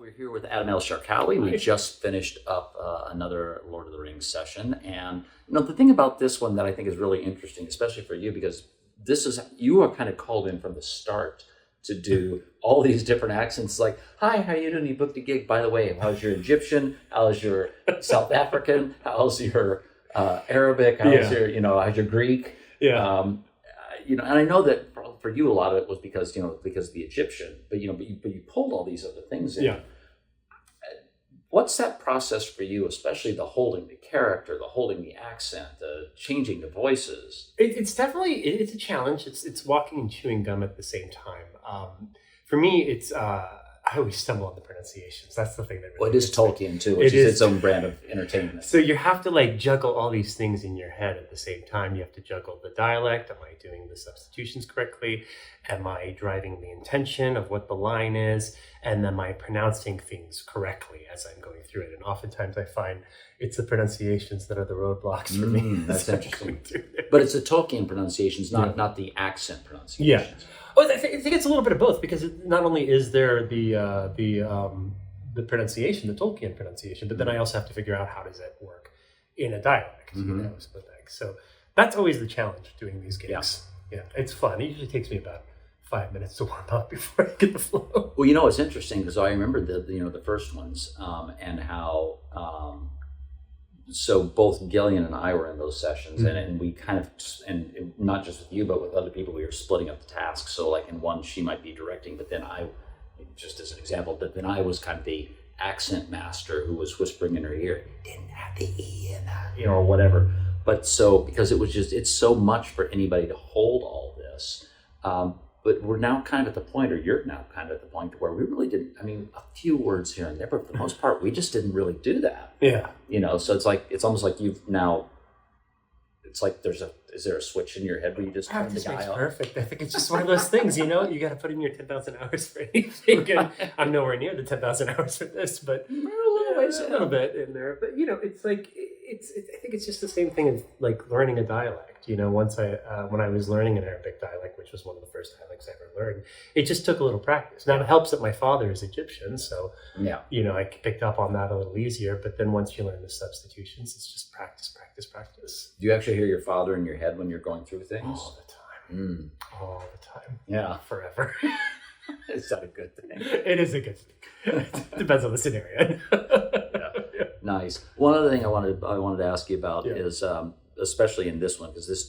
We're here with Adam El-Sharkawi. We just finished up another Lord of the Rings session. And the thing about this one that I think is really interesting, especially for you, because you are kind of called in from the start to do all these different accents. Like, hi, how you doing? You booked a gig. By the way, how's your Egyptian? How's your South African? How's your Arabic? How's how's your Greek? Yeah. And I know that for you, a lot of it was because of the Egyptian, but you pulled all these other things in. Yeah. What's that process for you, especially the holding the character, the holding the accent, the changing the voices? It's definitely a challenge. It's walking and chewing gum at the same time. For me, it's I always stumble on the pronunciations. That's the thing that really. Well, it is Tolkien too, which is its own brand of entertainment. So you have to juggle all these things in your head at the same time. You have to juggle the dialect. Am I doing the substitutions correctly? Am I driving the intention of what the line is? And am I pronouncing things correctly as I'm going through it? And oftentimes I find it's the pronunciations that are the roadblocks for me. That's interesting. But it's the Tolkien pronunciations, not the accent pronunciations. Yeah. Well, I think it's a little bit of both, because not only is there the pronunciation, the Tolkien pronunciation, but then I also have to figure out how does that work in a dialect, So that's always the challenge doing these gigs. Yeah, it's fun. It usually takes me about 5 minutes to warm up before I get the flow. Well, it's interesting because I remember the first ones and how. So both Gillian and I were in those sessions, and we kind of, and not just with you, but with other people, we were splitting up the tasks. So in one, she might be directing, but then just as an example, but then I was kind of the accent master who was whispering in her ear, didn't have the E in that, or whatever. But so, because it's so much for anybody to hold all this. But we're now kind of at the point, or you're now kind of at the point where we really didn't, a few words here and there, but for the most part, we just didn't really do that. Yeah. So it's almost like you've now, it's like is there a switch in your head where you just turn the guy off? Perfect. I think it's just one of those things, you got to put in your 10,000 hours for anything. And I'm nowhere near the 10,000 hours for this, but a little bit in there. But, it's like, I think it's just the same thing as learning a dialect. Once when I was learning an Arabic dialect, which was one of the first dialects I ever learned, it just took a little practice. Now it helps that my father is Egyptian, so I picked up on that a little easier. But then once you learn the substitutions, it's just practice. Do you actually hear your father in your head when you're going through things? All the time. All the time. Yeah, forever. Is that a good thing? It is a good thing. Depends on the scenario. Yeah. Nice. One other thing I wanted to ask you about is, especially in this one, because this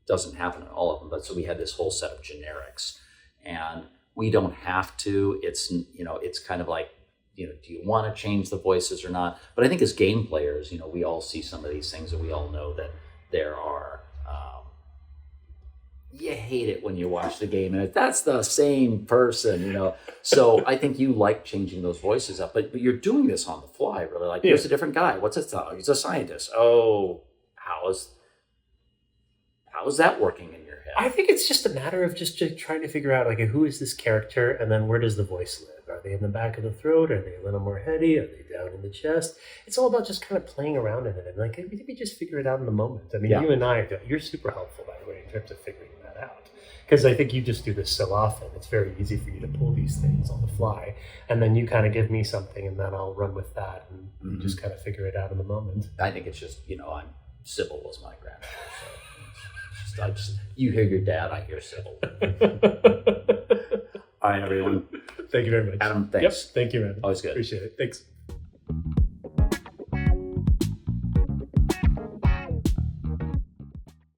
doesn't happen in all of them, but so we had this whole set of generics, and we don't have to. It's it's kind of like, do you want to change the voices or not? But I think as game players, we all see some of these things, and we all know that there are. You hate it when you watch the game and that's the same person, So I think you like changing those voices up, but you're doing this on the fly, really. Here's a different guy. What's his thought? He's a scientist. Oh, how is that working in your head? I think it's just a matter of just trying to figure out who is this character, and then where does the voice live? Are they in the back of the throat? Are they a little more heady? Are they down in the chest? It's all about just kind of playing around in it, and we just figure it out in the moment. You and you're super helpful, by the way, in terms of figuring that out, because I think you just do this so often. It's very easy for you to pull these things on the fly, and then you kind of give me something, and then I'll run with that, and we just kind of figure it out in the moment. I think it's just Sybil was my grandmother. So you hear your dad, I hear Sybil. All right, everyone. Thank you very much. Adam, thanks. Yep. Thank you, man. Always good. Appreciate it. Thanks.